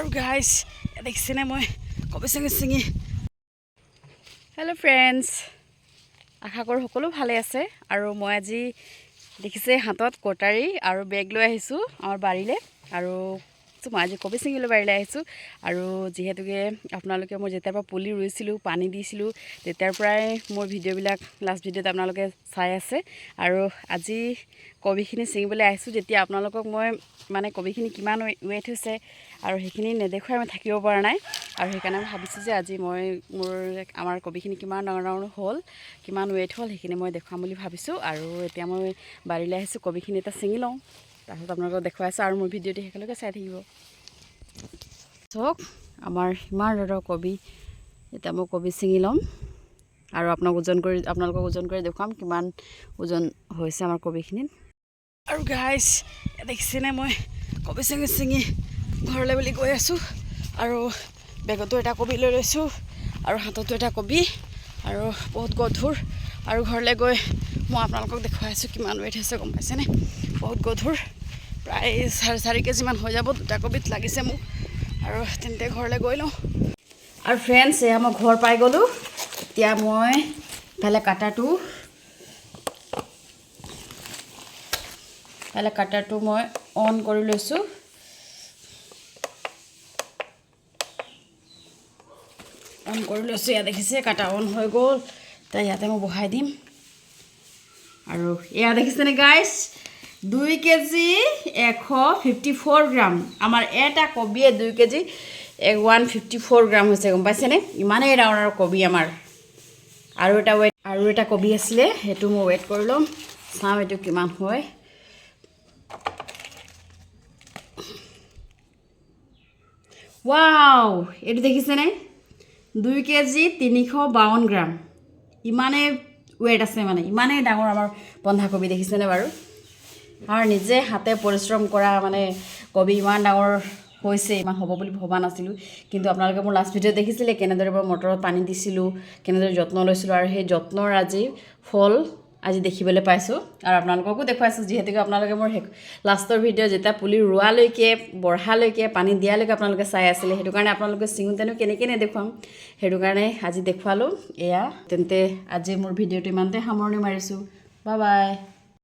আৰু গাইজ দেখিছেনে মই কবি চিঙি হেল্ল' ফ্ৰেণ্ডছ, আশা কৰোঁ সকলো ভালে আছে। আৰু মই আজি দেখিছে হাতত কটাৰী আৰু বেগ লৈ আহিছোঁ আমাৰ বাৰীলৈ। আৰু মই আজি কবি চিঙিলৈ বাৰীলৈ আহিছোঁ। আৰু যিহেতুকে আপোনালোকে মই যেতিয়াৰ পৰা পুলি ৰুইছিলোঁ, পানী দিছিলোঁ, তেতিয়াৰ পৰাই মোৰ ভিডিঅ'বিলাক লাষ্ট ভিডিঅ'ত আপোনালোকে চাই আছে। আৰু আজি কবিখিনি ছিঙিবলৈ আহিছোঁ, যেতিয়া আপোনালোকক মই মানে কবিখিনি কিমান ৱেইট হৈছে আৰু সেইখিনি নেদেখুৱাই মই থাকিব পৰা নাই। আৰু সেইকাৰণে মই ভাবিছোঁ যে আজি মই আমাৰ কবিখিনি কিমান ডাঙৰ ডাঙৰ হ'ল, কিমান ৱেইট হ'ল, সেইখিনি মই দেখুৱাম বুলি ভাবিছোঁ। আৰু এতিয়া মই বাৰীলৈ আহিছোঁ, কবিখিনি এটা ছিঙি লওঁ, তাৰপিছত আপোনালোকক দেখুৱাই আছোঁ। আৰু মোৰ ভিডিঅ'টো শেষলৈকে চাই থাকিব। চাওক আমাৰ ইমান ৰ'দৰ কবি, এতিয়া মই কবি ছিঙি ল'ম আৰু আপোনালোকক ওজন কৰি দেখুৱাম কিমান ওজন হৈছে আমাৰ কবিখিনিত। আৰু গাইজ দেখিছেনে মই কবি চিঙি ঘৰলৈ বুলি গৈ আছোঁ। আৰু বেগতো এটা কবি লৈ লৈছোঁ আৰু হাততো এটা কবি, আৰু বহুত গধুৰ। আৰু ঘৰলৈ গৈ মই আপোনালোকক দেখুৱাই আছোঁ কিমান ৱেইট হৈছে, গম পাইছেনে? বহুত গধুৰ, প্ৰায় 4.5 কেজিমান হৈ যাব। দুটা কবিত লাগিছে মোক। আৰু তেন্তে ঘৰলৈ গৈ লওঁ। আৰু ফ্ৰেণ্ডছ, এয়া মই ঘৰ পাই গ'লোঁ। এতিয়া মই ইফালে কাটাৰটো মই অন কৰি লৈছোঁ। ইয়াত দেখিছে কাটা অন হৈ গ'ল। এতিয়া ইয়াতে মই বহাই দিম। আৰু এয়া দেখিছেনে গাইজ, 2 কেজি 154 গ্ৰাম। আমাৰ এটা কবিয়ে 2 কেজি 154 গ্ৰাম হৈছে, গম পাইছেনে? ইমানেই ডাঙৰ কবি আমাৰ। আৰু এটা কবি আছিলে, সেইটো মই ৱেইট কৰি ল'ম, চাওঁ এইটো কিমান হয়। ৱাও, এইটো দেখিছেনে? 2 কেজি 352 গ্ৰাম। ইমানেই ৱেইট আছে, মানে ইমানেই ডাঙৰ আমাৰ বন্ধাকবি, দেখিছেনে বাৰু? আৰু নিজে হাতে পৰিশ্ৰম কৰা মানে কবি ইমান ডাঙৰ হৈছে, ইমান হ'ব বুলি ভবা নাছিলোঁ। কিন্তু আপোনালোকে মোৰ লাষ্ট ভিডিঅ'ত দেখিছিলে কেনেদৰে মই মটৰত পানী দিছিলোঁ, কেনেদৰে যত্ন লৈছিলোঁ। আৰু সেই যত্নৰ আজি ফল আজি দেখিবলৈ পাইছোঁ। আৰু আপোনালোককো দেখুৱাইছোঁ, যিহেতুকে আপোনালোকে মোৰ লাষ্টৰ ভিডিঅ' যেতিয়া পুলি ৰোৱালৈকে, বঢ়ালৈকে, পানী দিয়ালৈকে আপোনালোকে চাই আছিলে। সেইটো কাৰণে আপোনালোকে ছিঙোতেনো কেনেকৈ নেদেখুৱাম, সেইটো কাৰণে আজি দেখুৱালোঁ। এয়া তেন্তে আজি মোৰ ভিডিঅ'টো ইমানতে সামৰণি মাৰিছোঁ। Bye bye.